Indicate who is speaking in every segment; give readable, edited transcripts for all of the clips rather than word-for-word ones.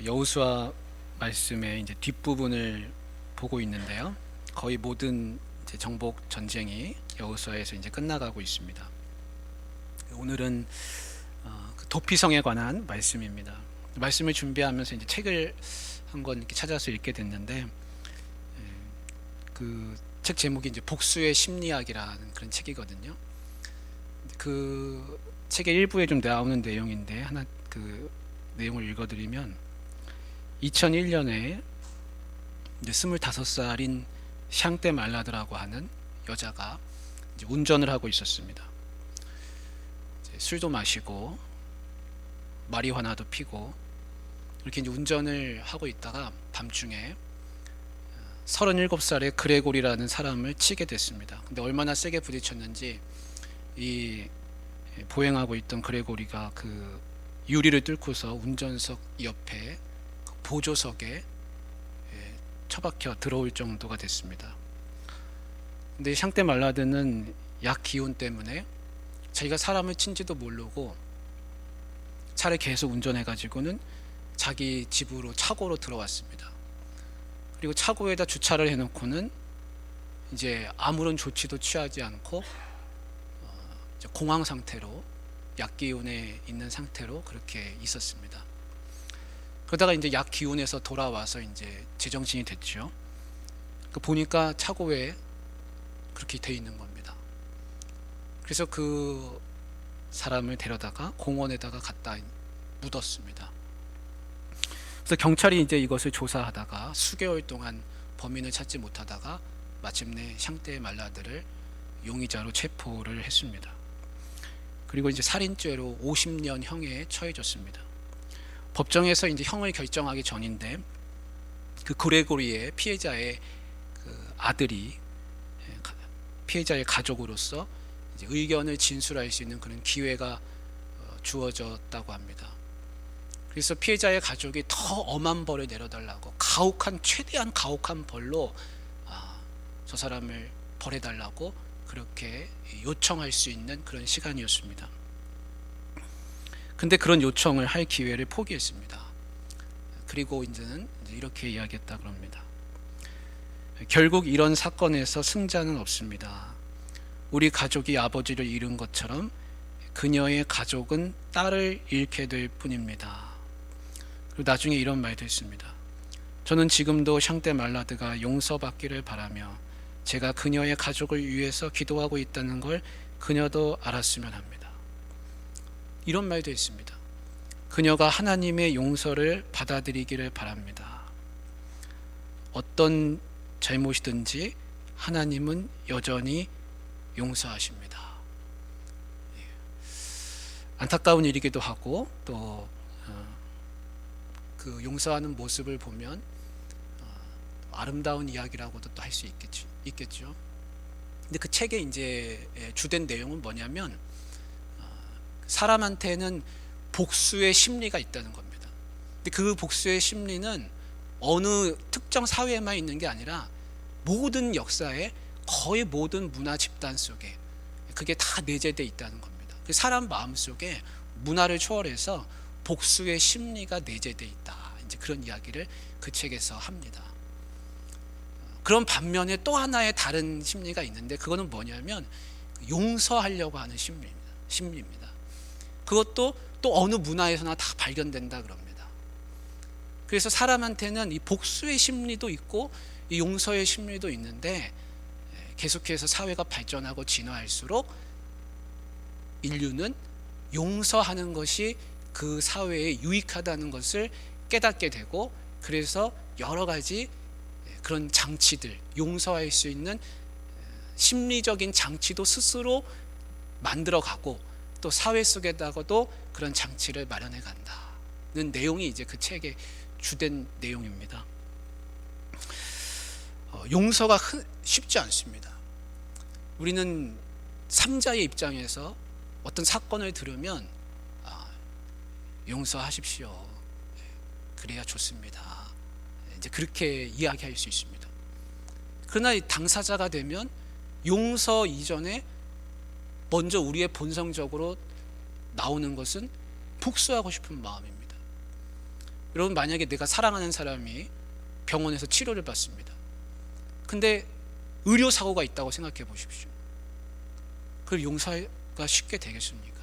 Speaker 1: 여호수아 말씀의 이제 뒷부분을 보고 있는데요. 거의 모든 이제 정복 전쟁이 여호수아에서 이제 끝나가고 있습니다. 오늘은 그 도피성에 관한 말씀입니다. 말씀을 준비하면서 이제 책을 한 권 이렇게 찾아서 읽게 됐는데, 그 책 제목이 이제 복수의 심리학이라는 그런 책이거든요. 그 책의 일부에 좀 나오는 내용인데 하나 그 내용을 읽어드리면, 2001년에 이제 25살인 샹떼 말라드라고 하는 여자가 이제 운전을 하고 있었습니다. 이제 술도 마시고 마리화나도 피고 이렇게 이제 운전을 하고 있다가 밤중에 37살의 그레고리라는 사람을 치게 됐습니다. 근데 얼마나 세게 부딪혔는지 이 보행하고 있던 그레고리가 그 유리를 뚫고서 운전석 옆에 보조석에 처박혀 들어올 정도가 됐습니다. 근데 샹떼 말라드는 약 기운 때문에 자기가 사람을 친지도 모르고 차를 계속 운전해가지고는 자기 집으로 차고로 들어왔습니다. 그리고 차고에다 주차를 해놓고는 이제 아무런 조치도 취하지 않고 이제 공황 상태로, 약 기운에 있는 상태로 그렇게 있었습니다. 그러다가 이제 약 기운에서 돌아와서 이제 제정신이 됐죠. 보니까 차고에 그렇게 돼 있는 겁니다. 그래서 그 사람을 데려다가 공원에다가 갖다 묻었습니다. 그래서 경찰이 이제 이것을 조사하다가 수개월 동안 범인을 찾지 못하다가 마침내 샹떼 말라드를 용의자로 체포를 했습니다. 그리고 이제 살인죄로 50년 형에 처해졌습니다. 법정에서 이제 형을 결정하기 전인데, 그 그레고리의 피해자의 그 아들이 피해자의 가족으로서 이제 의견을 진술할 수 있는 그런 기회가 주어졌다고 합니다. 그래서 피해자의 가족이 더 엄한 벌을 내려달라고, 최대한 가혹한 벌로 저 사람을 벌해달라고 그렇게 요청할 수 있는 그런 시간이었습니다. 근데 그런 요청을 할 기회를 포기했습니다. 그리고 이제는 이렇게 이야기했다 그럽니다. 결국 이런 사건에서 승자는 없습니다. 우리 가족이 아버지를 잃은 것처럼 그녀의 가족은 딸을 잃게 될 뿐입니다. 그리고 나중에 이런 말도 했습니다. 저는 지금도 샹떼 말라드가 용서받기를 바라며 제가 그녀의 가족을 위해서 기도하고 있다는 걸 그녀도 알았으면 합니다. 이런 말도 했습니다. 그녀가 하나님의 용서를 받아들이기를 바랍니다. 어떤 잘못이든지 하나님은 여전히 용서하십니다. 안타까운 일이기도 하고, 또 그 용서하는 모습을 보면 아름다운 이야기라고도 또 할 수 있겠죠. 근데 그 책의 이제 주된 내용은 뭐냐면, 사람한테는 복수의 심리가 있다는 겁니다. 근데 그 복수의 심리는 어느 특정 사회에만 있는 게 아니라 모든 역사에, 거의 모든 문화 집단 속에 그게 다 내재되어 있다는 겁니다. 사람 마음 속에 문화를 초월해서 복수의 심리가 내재되어 있다, 이제 그런 이야기를 그 책에서 합니다. 그런 반면에 또 하나의 다른 심리가 있는데, 그거는 뭐냐면 용서하려고 하는 심리입니다. 그것도 또 어느 문화에서나 다 발견된다 그럽니다. 그래서 사람한테는 이 복수의 심리도 있고 이 용서의 심리도 있는데, 계속해서 사회가 발전하고 진화할수록 인류는 용서하는 것이 그 사회에 유익하다는 것을 깨닫게 되고, 그래서 여러 가지 그런 장치들, 용서할 수 있는 심리적인 장치도 스스로 만들어가고, 또 사회 속에다가도 그런 장치를 마련해 간다는 내용이 이제 그 책의 주된 내용입니다. 용서가 쉽지 않습니다. 우리는 3자의 입장에서 어떤 사건을 들으면 용서하십시오, 그래야 좋습니다, 이제 그렇게 이야기할 수 있습니다. 그러나 당사자가 되면 용서 이전에 먼저 우리의 본성적으로 나오는 것은 복수하고 싶은 마음입니다. 여러분, 만약에 내가 사랑하는 사람이 병원에서 치료를 받습니다. 근데 의료사고가 있다고 생각해 보십시오. 그걸 용서가 쉽게 되겠습니까?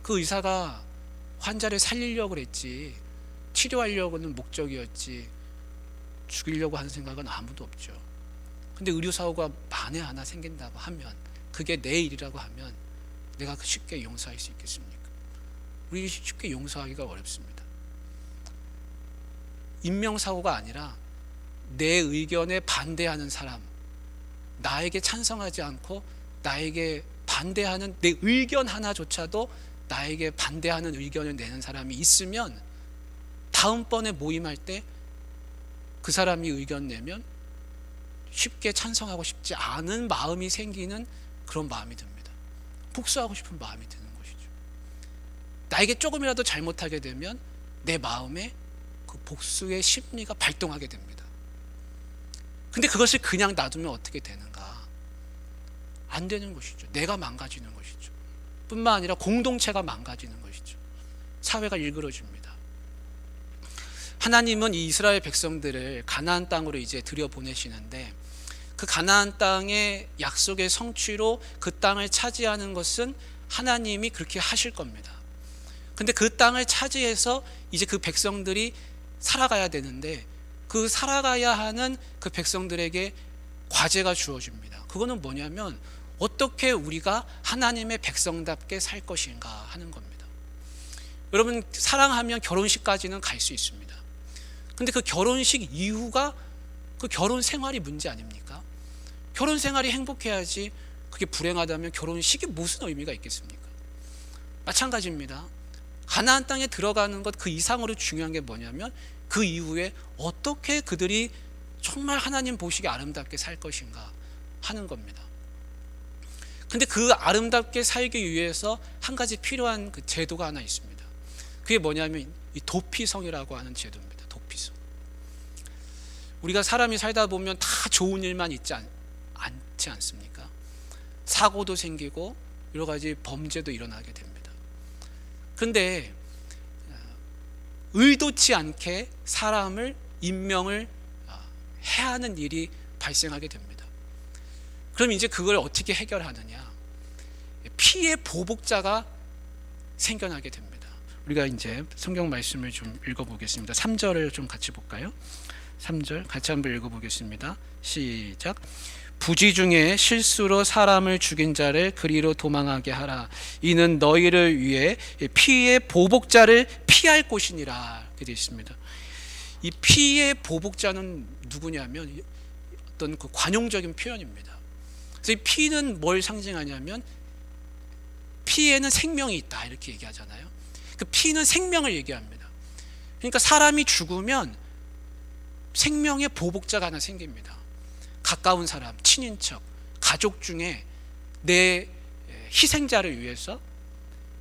Speaker 1: 그 의사가 환자를 살리려고 그랬지, 치료하려고는 목적이었지, 죽이려고 하는 생각은 아무도 없죠. 근데 의료사고가 만에 하나 생긴다고 하면, 그게 내 일이라고 하면 내가 쉽게 용서할 수 있겠습니까? 우리 쉽게 용서하기가 어렵습니다. 인명사고가 아니라 내 의견에 반대하는 사람, 나에게 찬성하지 않고 나에게 반대하는 내 의견 하나조차도 나에게 반대하는 의견을 내는 사람이 있으면 다음번에 모임할 때 그 사람이 의견 내면 쉽게 찬성하고 싶지 않은 마음이 생기는 그런 마음이 듭니다. 복수하고 싶은 마음이 드는 것이죠. 나에게 조금이라도 잘못하게 되면 내 마음에 그 복수의 심리가 발동하게 됩니다. 근데 그것을 그냥 놔두면 어떻게 되는가? 안 되는 것이죠. 내가 망가지는 것이죠. 뿐만 아니라 공동체가 망가지는 것이죠. 사회가 일그러집니다. 하나님은 이 이스라엘 백성들을 가나안 땅으로 이제 들여보내시는데, 그 가나안 땅의 약속의 성취로 그 땅을 차지하는 것은 하나님이 그렇게 하실 겁니다. 근데 그 땅을 차지해서 이제 그 백성들이 살아가야 되는데, 그 살아가야 하는 그 백성들에게 과제가 주어집니다. 그거는 뭐냐면, 어떻게 우리가 하나님의 백성답게 살 것인가 하는 겁니다. 여러분, 사랑하면 결혼식까지는 갈 수 있습니다. 근데 그 결혼식 이후가 그 결혼 생활이 문제 아닙니까? 결혼 생활이 행복해야지, 그게 불행하다면 결혼식이 무슨 의미가 있겠습니까? 마찬가지입니다. 가나안 땅에 들어가는 것 그 이상으로 중요한 게 뭐냐면, 그 이후에 어떻게 그들이 정말 하나님 보시기에 아름답게 살 것인가 하는 겁니다. 근데 그 아름답게 살기 위해서 한 가지 필요한 그 제도가 하나 있습니다. 그게 뭐냐면 이 도피성이라고 하는 제도입니다. 도피성. 우리가 사람이 살다 보면 다 좋은 일만 있지 않지 않습니까? 사고도 생기고 여러 가지 범죄도 일어나게 됩니다. 그런데 의도치 않게 사람을, 인명을 해하는 일이 발생하게 됩니다. 그럼 이제 그걸 어떻게 해결하느냐? 피해 보복자가 생겨나게 됩니다. 우리가 이제 성경 말씀을 좀 읽어보겠습니다. 3절을 좀 같이 볼까요? 3절 같이 한번 읽어보겠습니다. 시작. 부지 중에 실수로 사람을 죽인 자를 그리로 도망하게 하라. 이는 너희를 위해 피해 보복자를 피할 곳이니라. 이렇게 되어 있습니다. 이 피해 보복자는 누구냐면 어떤 그 관용적인 표현입니다. 그래서 이 피는 뭘 상징하냐면, 피에는 생명이 있다 이렇게 얘기하잖아요. 그 피는 생명을 얘기합니다. 그러니까 사람이 죽으면 생명의 보복자가 하나 생깁니다. 가까운 사람, 친인척, 가족 중에 내 희생자를 위해서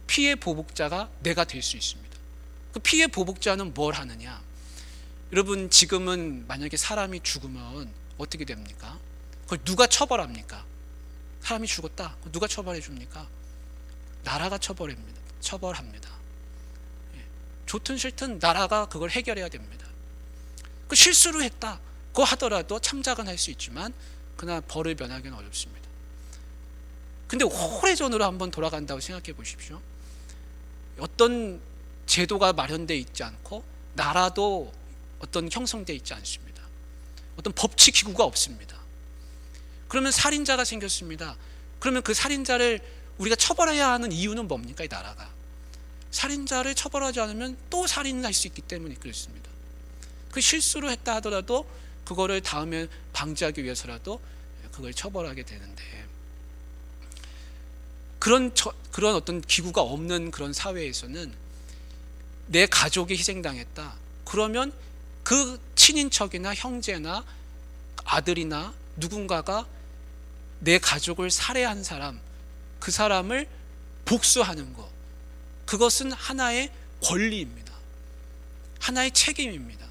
Speaker 1: 피해 보복자가 내가 될 수 있습니다. 그 피해 보복자는 뭘 하느냐? 여러분, 지금은 만약에 사람이 죽으면 어떻게 됩니까? 그걸 누가 처벌합니까? 사람이 죽었다. 누가 처벌해 줍니까? 나라가 처벌합니다. 좋든 싫든 나라가 그걸 해결해야 됩니다. 그 실수를 했다. 그거 하더라도 참작은 할 수 있지만 그러나 벌을 면하기는 어렵습니다. 근데 오래전으로 한번 돌아간다고 생각해 보십시오. 어떤 제도가 마련되어 있지 않고 나라도 어떤 형성되어 있지 않습니다. 어떤 법치 기구가 없습니다. 그러면 살인자가 생겼습니다. 그러면 그 살인자를 우리가 처벌해야 하는 이유는 뭡니까? 이 나라가 살인자를 처벌하지 않으면 또 살인을 할 수 있기 때문에 그렇습니다. 그 실수를 했다 하더라도 그거를 다음에 방지하기 위해서라도 그걸 처벌하게 되는데, 그런 어떤 기구가 없는 그런 사회에서는 내 가족이 희생당했다. 그러면 그 친인척이나 형제나 아들이나 누군가가 내 가족을 살해한 사람, 그 사람을 복수하는 것, 그것은 하나의 권리입니다. 하나의 책임입니다.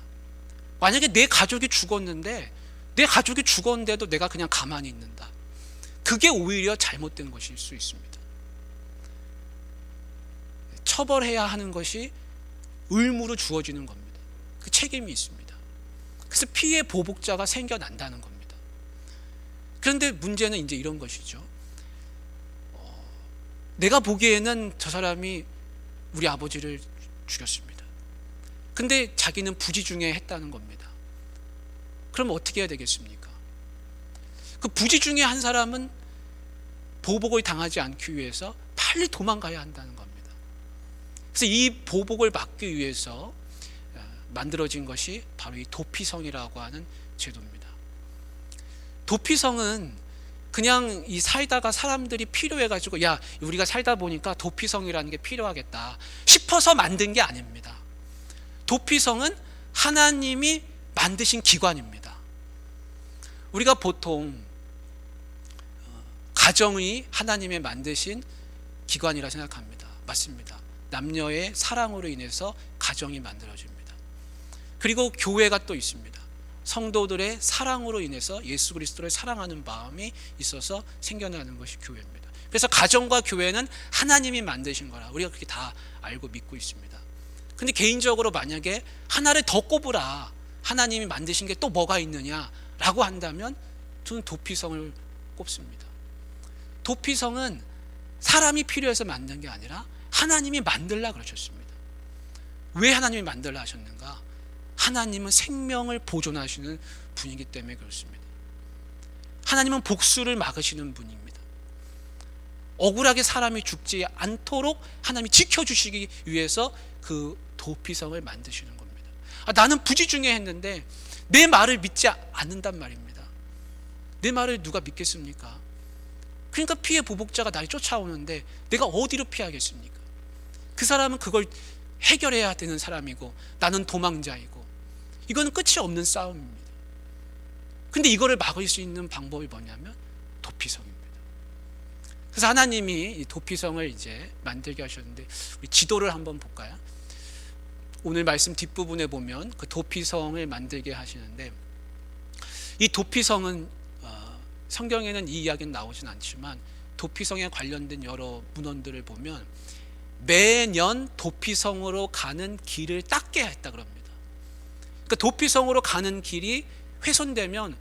Speaker 1: 만약에 내 가족이 죽었는데도 내가 그냥 가만히 있는다. 그게 오히려 잘못된 것일 수 있습니다. 처벌해야 하는 것이 의무로 주어지는 겁니다. 그 책임이 있습니다. 그래서 피해 보복자가 생겨난다는 겁니다. 그런데 문제는 이제 이런 것이죠. 내가 보기에는 저 사람이 우리 아버지를 죽였습니다. 근데 자기는 부지중에 했다는 겁니다. 그럼 어떻게 해야 되겠습니까? 그 부지중에 한 사람은 보복을 당하지 않기 위해서 빨리 도망가야 한다는 겁니다. 그래서 이 보복을 막기 위해서 만들어진 것이 바로 이 도피성이라고 하는 제도입니다. 도피성은 그냥 이 살다가 사람들이 필요해가지고 야 우리가 살다 보니까 도피성이라는 게 필요하겠다 싶어서 만든 게 아닙니다. 도피성은 하나님이 만드신 기관입니다. 우리가 보통 가정이 하나님의 만드신 기관이라 생각합니다. 맞습니다. 남녀의 사랑으로 인해서 가정이 만들어집니다. 그리고 교회가 또 있습니다. 성도들의 사랑으로 인해서 예수 그리스도를 사랑하는 마음이 있어서 생겨나는 것이 교회입니다. 그래서 가정과 교회는 하나님이 만드신 거라 우리가 그렇게 다 알고 믿고 있습니다. 근데 개인적으로 만약에 하나를 더 꼽으라, 하나님이 만드신 게 또 뭐가 있느냐라고 한다면 저는 도피성을 꼽습니다. 도피성은 사람이 필요해서 만든 게 아니라 하나님이 만들라 그러셨습니다. 왜 하나님이 만들라 하셨는가? 하나님은 생명을 보존하시는 분이기 때문에 그렇습니다. 하나님은 복수를 막으시는 분입니다. 억울하게 사람이 죽지 않도록 하나님이 지켜주시기 위해서 그 도피성을 만드시는 겁니다. 나는 부지중에 했는데 내 말을 믿지 않는단 말입니다. 내 말을 누가 믿겠습니까? 그러니까 피해 보복자가 나를 쫓아오는데 내가 어디로 피하겠습니까? 그 사람은 그걸 해결해야 되는 사람이고 나는 도망자이고 이거는 끝이 없는 싸움입니다. 근데 이거를 막을 수 있는 방법이 뭐냐면 도피성입니다. 그래서 하나님이 이 도피성을 이제 만들게 하셨는데 우리 지도를 한번 볼까요? 오늘 말씀 뒷부분에 보면 그 도피성을 만들게 하시는데 이 도피성은 성경에는 이 이야기는 나오진 않지만 도피성에 관련된 여러 문헌들을 보면 매년 도피성으로 가는 길을 닦게 했다 그럽니다. 그러니까 도피성으로 가는 길이 훼손되면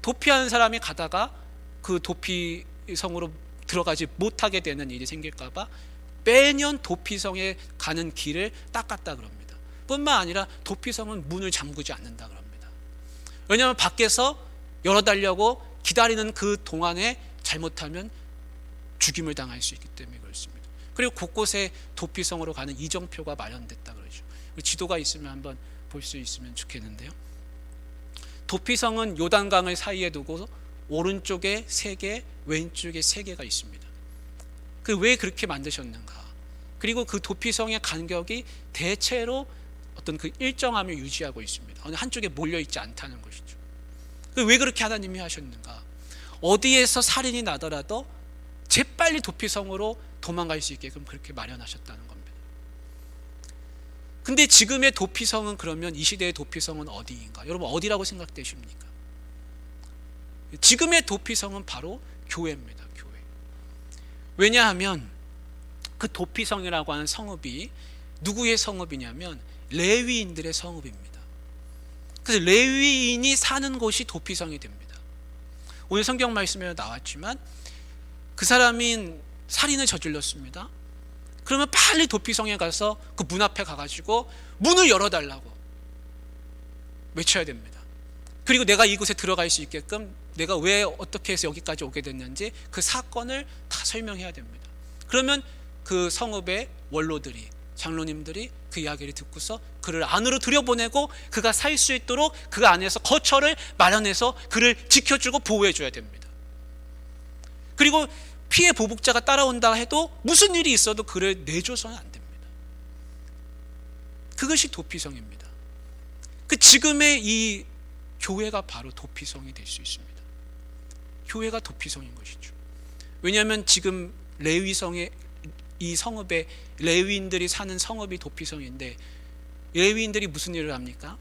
Speaker 1: 도피하는 사람이 가다가 그 도피성으로 들어가지 못하게 되는 일이 생길까봐 매년 도피성에 가는 길을 닦았다 그럽니다. 뿐만 아니라 도피성은 문을 잠그지 않는다 그럽니다. 왜냐하면 밖에서 열어달라고 기다리는 그 동안에 잘못하면 죽임을 당할 수 있기 때문에 그렇습니다. 그리고 곳곳에 도피성으로 가는 이정표가 마련됐다 그러죠. 지도가 있으면 한번 볼 수 있으면 좋겠는데요. 도피성은 요단강을 사이에 두고 오른쪽에 3개, 왼쪽에 3개가 있습니다. 왜 그렇게 만드셨는가? 그리고 그 도피성의 간격이 대체로 어떤 그 일정함을 유지하고 있습니다. 어느 한쪽에 몰려 있지 않다는 것이죠. 왜 그렇게 하나님이 하셨는가? 어디에서 살인이 나더라도 재빨리 도피성으로 도망갈 수 있게끔 그렇게 마련하셨다는 겁니다. 근데 지금의 도피성은 그러면 이 시대의 도피성은 어디인가? 여러분 어디라고 생각되십니까? 지금의 도피성은 바로 교회입니다. 교회. 왜냐하면 그 도피성이라고 하는 성읍이 누구의 성읍이냐면 레위인들의 성읍입니다. 그래서 레위인이 사는 곳이 도피성이 됩니다. 오늘 성경 말씀에 나왔지만 그 사람이 살인을 저질렀습니다. 그러면 빨리 도피성에 가서 그 문 앞에 가가지고 문을 열어달라고 외쳐야 됩니다. 그리고 내가 이곳에 들어갈 수 있게끔 내가 왜 어떻게 해서 여기까지 오게 됐는지 그 사건을 다 설명해야 됩니다. 그러면 그 성읍의 원로들이 장로님들이 그 이야기를 듣고서 그를 안으로 들여보내고 그가 살 수 있도록 그 안에서 거처를 마련해서 그를 지켜주고 보호해줘야 됩니다. 그리고 피해 보복자가 따라온다 해도 무슨 일이 있어도 그를 내줘서는 안 됩니다. 그것이 도피성입니다. 지금의 이 교회가 바로 도피성이 될 수 있습니다. 교회가 도피성인 것이죠. 왜냐하면 지금 레위성의 이 성읍에 레위인들이 사는 성읍이 도피성인데 레위인들이 무슨 일을 합니까?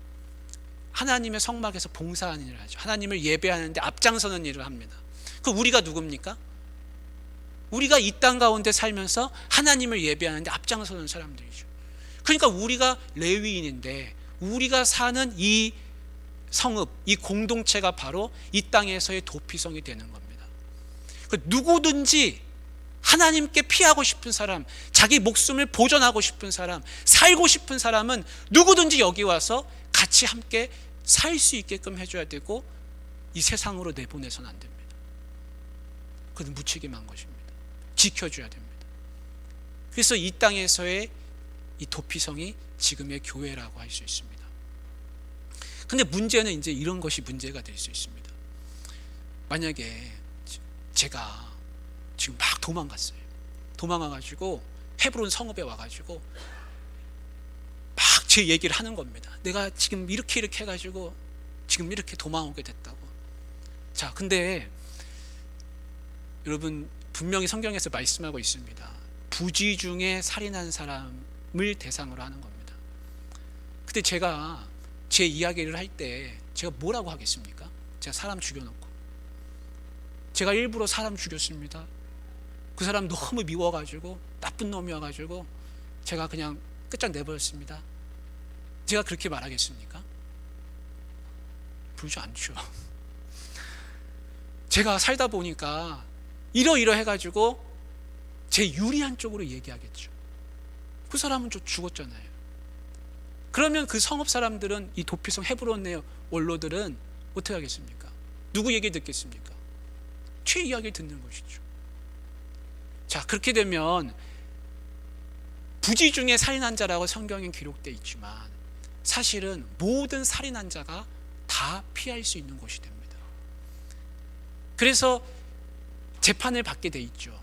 Speaker 1: 하나님의 성막에서 봉사하는 일을 하죠. 하나님을 예배하는데 앞장서는 일을 합니다. 우리가 누굽니까? 우리가 이 땅 가운데 살면서 하나님을 예배하는데 앞장서는 사람들이죠. 그러니까 우리가 레위인인데 우리가 사는 이 성읍, 이 공동체가 바로 이 땅에서의 도피성이 되는 겁니다. 누구든지 하나님께 피하고 싶은 사람, 자기 목숨을 보존하고 싶은 사람, 살고 싶은 사람은 누구든지 여기 와서 같이 함께 살 수 있게끔 해줘야 되고, 이 세상으로 내보내서는 안 됩니다. 그건 무책임한 것입니다. 지켜줘야 됩니다. 그래서 이 땅에서의 이 도피성이 지금의 교회라고 할 수 있습니다. 근데 문제는 이제 이런 것이 문제가 될 수 있습니다. 만약에 제가 지금 막 도망갔어요. 도망가가지고 헤브론 성읍에 와가지고 막 제 얘기를 하는 겁니다. 내가 지금 이렇게 해가지고 지금 이렇게 도망오게 됐다고. 자, 근데 여러분 분명히 성경에서 말씀하고 있습니다. 부지 중에 살인한 사람을 대상으로 하는 겁니다. 근데 제가 제 이야기를 할 때 제가 뭐라고 하겠습니까? 제가 사람 죽여놓고 제가 일부러 사람 죽였습니다. 그 사람 너무 미워가지고 나쁜 놈이어가지고 제가 그냥 끝장 내버렸습니다. 제가 그렇게 말하겠습니까? 그러지 않죠. 제가 살다 보니까 이러해가지고 제 유리한 쪽으로 얘기하겠죠. 그 사람은 좀 죽었잖아요. 그러면 그 성읍 사람들은, 이 도피성 헤브론의 원로들은 어떻게 하겠습니까? 누구 얘기 듣겠습니까? 제 이야기를 듣는 것이죠. 자, 그렇게 되면 부지 중에 살인한 자라고 성경에 기록되어 있지만 사실은 모든 살인한 자가 다 피할 수 있는 곳이 됩니다. 그래서 재판을 받게 돼 있죠.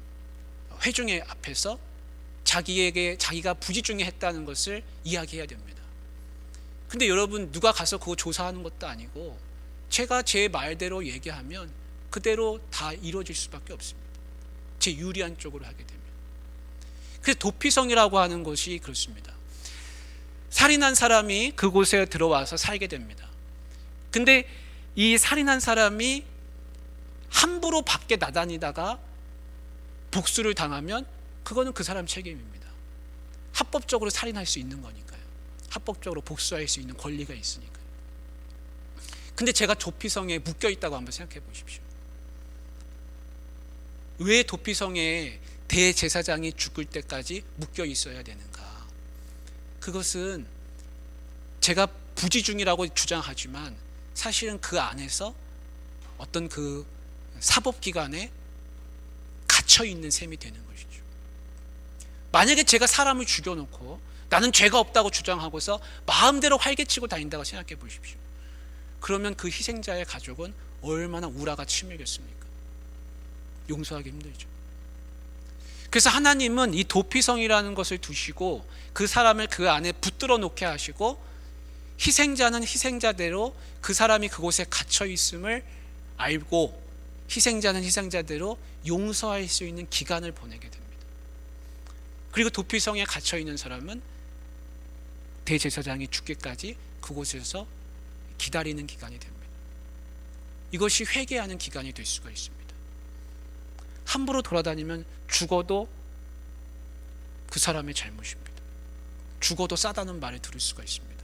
Speaker 1: 회중의 앞에서 자기가 부지 중에 했다는 것을 이야기해야 됩니다. 근데 여러분, 누가 가서 그거 조사하는 것도 아니고 제가 제 말대로 얘기하면 그대로 다 이루어질 수밖에 없습니다. 제 유리한 쪽으로 하게 되면. 그래서 도피성이라고 하는 것이 그렇습니다. 살인한 사람이 그곳에 들어와서 살게 됩니다. 근데 이 살인한 사람이 함부로 밖에 나다니다가 복수를 당하면 그거는 그 사람 책임입니다. 합법적으로 살인할 수 있는 거니까요. 합법적으로 복수할 수 있는 권리가 있으니까요. 근데 제가 도피성에 묶여 있다고 한번 생각해 보십시오. 왜 도피성에 대제사장이 죽을 때까지 묶여 있어야 되는가? 그것은 제가 부지 중이라고 주장하지만 사실은 그 안에서 어떤 그 사법기관에 갇혀 있는 셈이 되는 것이죠. 만약에 제가 사람을 죽여놓고 나는 죄가 없다고 주장하고서 마음대로 활개치고 다닌다고 생각해 보십시오. 그러면 그 희생자의 가족은 얼마나 우라가 치밀겠습니까? 용서하기 힘들죠. 그래서 하나님은 이 도피성이라는 것을 두시고 그 사람을 그 안에 붙들어 놓게 하시고, 희생자는 희생자대로 그 사람이 그곳에 갇혀 있음을 알고 희생자는 희생자대로 용서할 수 있는 기간을 보내게 됩니다. 그리고 도피성에 갇혀 있는 사람은 대제사장이 죽기까지 그곳에서 기다리는 기간이 됩니다. 이것이 회개하는 기간이 될 수가 있습니다. 함부로 돌아다니면 죽어도 그 사람의 잘못입니다. 죽어도 싸다는 말을 들을 수가 있습니다.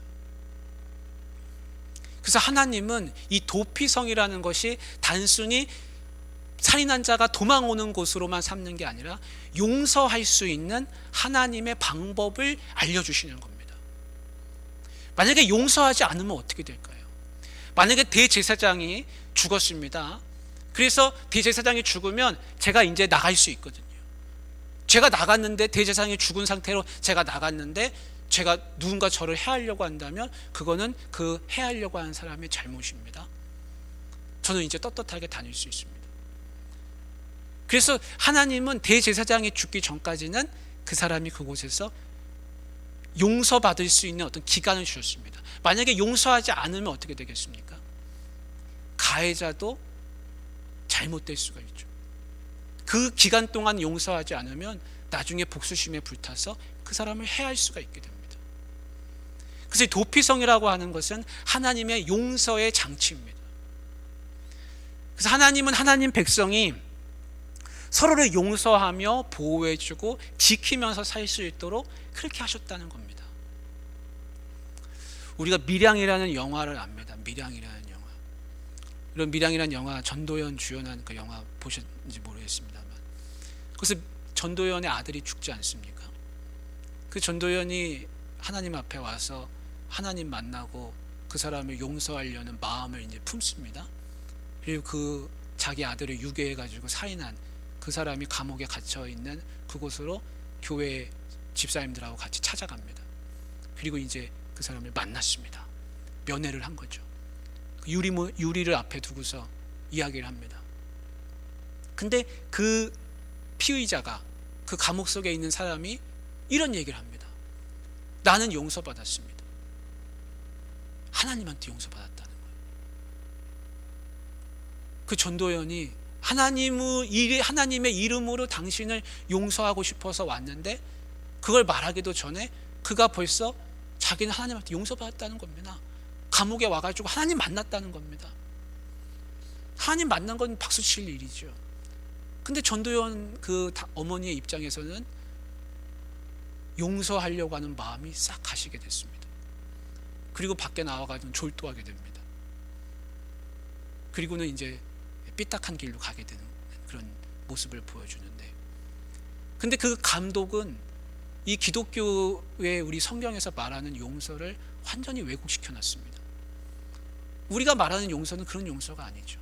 Speaker 1: 그래서 하나님은 이 도피성이라는 것이 단순히 살인한 자가 도망오는 곳으로만 삼는 게 아니라 용서할 수 있는 하나님의 방법을 알려주시는 겁니다. 만약에 용서하지 않으면 어떻게 될까요? 만약에 대제사장이 죽었습니다. 그래서 대제사장이 죽으면 제가 이제 나갈 수 있거든요. 제가 나갔는데, 대제사장이 죽은 상태로 제가 나갔는데 제가 누군가 저를 해하려고 한다면 그거는 그 해하려고 하는 사람의 잘못입니다. 저는 이제 떳떳하게 다닐 수 있습니다. 그래서 하나님은 대제사장이 죽기 전까지는 그 사람이 그곳에서 용서받을 수 있는 어떤 기간을 주셨습니다. 만약에 용서하지 않으면 어떻게 되겠습니까? 가해자도 잘못될 수가 있죠. 그 기간 동안 용서하지 않으면 나중에 복수심에 불타서 그 사람을 해할 수가 있게 됩니다. 그래서 도피성이라고 하는 것은 하나님의 용서의 장치입니다. 그래서 하나님은 하나님 백성이 서로를 용서하며 보호해주고 지키면서 살 수 있도록 그렇게 하셨다는 겁니다. 우리가 밀양이라는 영화를 압니다. 밀양이라는 영화. 이런 밀양이라는 영화, 전도연 주연한 그 영화 보셨는지 모르겠습니다만, 그래서 전도연의 아들이 죽지 않습니까? 그 전도연이 하나님 앞에 와서 하나님 만나고 그 사람을 용서하려는 마음을 이제 품습니다. 그리고 그 자기 아들을 유괴해 가지고 살인한 그 사람이 감옥에 갇혀 있는 그곳으로 교회 집사님들하고 같이 찾아갑니다. 그리고 이제 그 사람을 만났습니다. 면회를 한 거죠. 유리를 앞에 두고서 이야기를 합니다. 근데 그 피의자가, 그 감옥 속에 있는 사람이 이런 얘기를 합니다. 나는 용서받았습니다. 하나님한테 용서받았다는 거예요. 그 전도연이 하나님의 이름으로 당신을 용서하고 싶어서 왔는데, 그걸 말하기도 전에 그가 벌써 자기는 하나님한테 용서받았다는 겁니다. 감옥에 와가지고 하나님 만났다는 겁니다. 하나님 만난 건 박수칠 일이죠. 근데 전도연 그 어머니의 입장에서는 용서하려고 하는 마음이 싹 가시게 됐습니다. 그리고 밖에 나와가지고 졸도하게 됩니다. 그리고는 이제 삐딱한 길로 가게 되는 그런 모습을 보여주는데, 근데 그 감독은 이 기독교의 우리 성경에서 말하는 용서를 완전히 왜곡시켜 놨습니다. 우리가 말하는 용서는 그런 용서가 아니죠.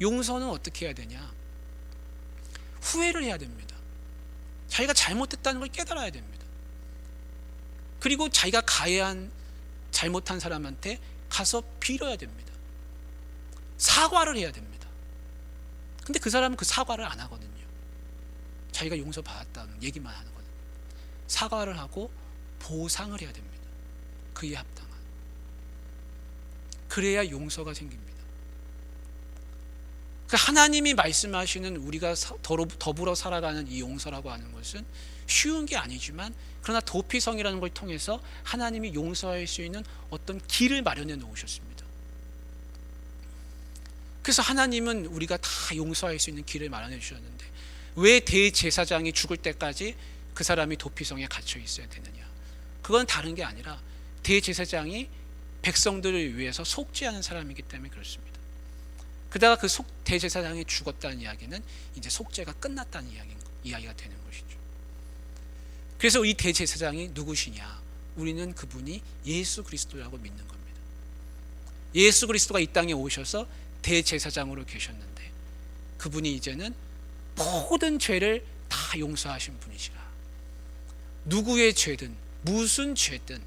Speaker 1: 용서는 어떻게 해야 되냐? 후회를 해야 됩니다. 자기가 잘못했다는 걸 깨달아야 됩니다. 그리고 자기가 가해한 잘못한 사람한테 가서 빌어야 됩니다. 사과를 해야 됩니다. 근데 그 사람은 그 사과를 안 하거든요. 자기가 용서받았다는 얘기만 하는 거거든요. 사과를 하고 보상을 해야 됩니다. 그에 합당한. 그래야 용서가 생깁니다. 하나님이 말씀하시는 우리가 더불어 살아가는 이 용서라고 하는 것은 쉬운 게 아니지만, 그러나 도피성이라는 걸 통해서 하나님이 용서할 수 있는 어떤 길을 마련해 놓으셨습니다. 그래서 하나님은 우리가 다 용서할 수 있는 길을 마련해 주셨는데, 왜 대제사장이 죽을 때까지 그 사람이 도피성에 갇혀 있어야 되느냐? 그건 다른 게 아니라 대제사장이 백성들을 위해서 속죄하는 사람이기 때문에 그렇습니다. 그러다가 그 대제사장이 죽었다는 이야기는 이제 속죄가 끝났다는 이야기가 되는 것이죠. 그래서 이 대제사장이 누구시냐? 우리는 그분이 예수 그리스도라고 믿는 겁니다. 예수 그리스도가 이 땅에 오셔서 대제사장으로 계셨는데, 그분이 이제는 모든 죄를 다 용서하신 분이시라. 누구의 죄든, 무슨 죄든,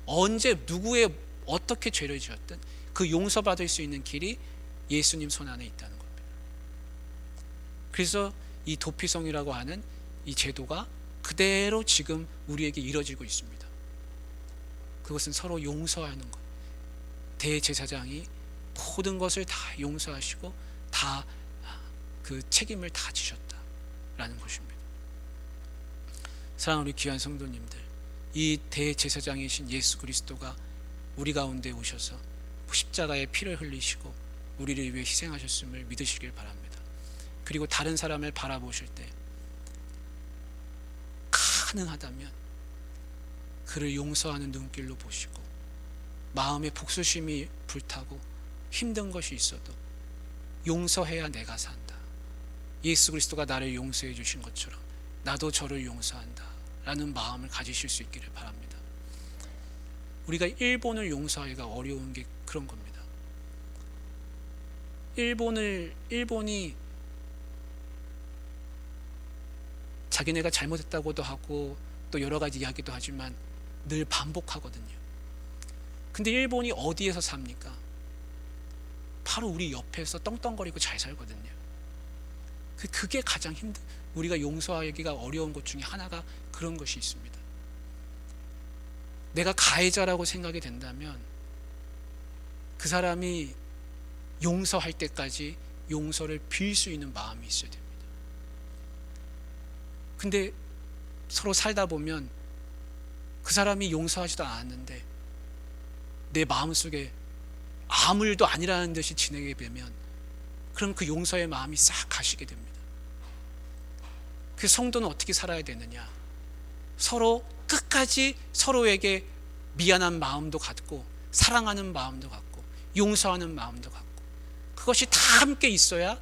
Speaker 1: 언제 누구의 어떻게 죄를 지었든 그 용서받을 수 있는 길이 예수님 손 안에 있다는 겁니다. 그래서 이 도피성이라고 하는 이 제도가 그대로 지금 우리에게 이뤄지고 있습니다. 그것은 서로 용서하는 것. 대제사장이 모든 것을 다 용서하시고 다 그 책임을 다 지셨다라는 것입니다. 사랑하는 우리 귀한 성도님들, 이 대제사장이신 예수 그리스도가 우리 가운데 오셔서 십자가에 피를 흘리시고 우리를 위해 희생하셨음을 믿으시길 바랍니다. 그리고 다른 사람을 바라보실 때 가능하다면 그를 용서하는 눈길로 보시고, 마음에 복수심이 불타고 힘든 것이 있어도 용서해야 내가 산다. 예수 그리스도가 나를 용서해 주신 것처럼 나도 저를 용서한다 라는 마음을 가지실 수 있기를 바랍니다. 우리가 일본을 용서하기가 어려운 게 그런 겁니다. 일본이 자기네가 잘못했다고도 하고 또 여러 가지 이야기도 하지만 늘 반복하거든요. 근데 일본이 어디에서 삽니까? 바로 우리 옆에서 떵떵거리고 잘 살거든요. 그게 가장 우리가 용서하기가 어려운 것 중에 하나가 그런 것이 있습니다. 내가 가해자라고 생각이 된다면 그 사람이 용서할 때까지 용서를 빌 수 있는 마음이 있어야 됩니다. 근데 서로 살다 보면 그 사람이 용서하지도 않았는데 내 마음속에 아무 일도 아니라는 듯이 지내게 되면, 그럼 그 용서의 마음이 싹 가시게 됩니다. 그 성도는 어떻게 살아야 되느냐? 서로 끝까지 서로에게 미안한 마음도 갖고 사랑하는 마음도 갖고 용서하는 마음도 갖고 그것이 다 함께 있어야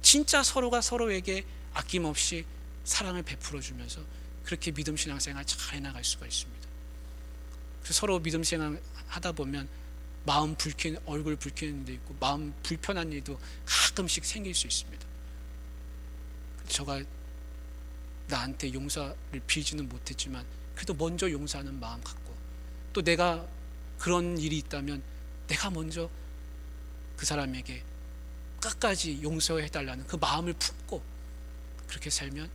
Speaker 1: 진짜 서로가 서로에게 아낌없이 사랑을 베풀어 주면서 그렇게 믿음 신앙생활 잘 해나갈 수가 있습니다. 그래서 서로 믿음 생활 하다 보면 마음 불키는 얼굴 불키는 데 있고 마음 불편한 일도 가끔씩 생길 수 있습니다. 저가 나한테 용서를 빌지는 못했지만 그래도 먼저 용서하는 마음 갖고 또 내가 그런 일이 있다면 내가 먼저 그 사람에게 끝까지 용서해달라는 그 마음을 품고 그렇게 살면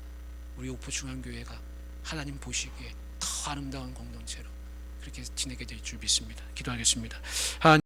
Speaker 1: 우리 오포중앙교회가 하나님 보시기에 더 아름다운 공동체로 그렇게 지내게 될 줄 믿습니다. 기도하겠습니다.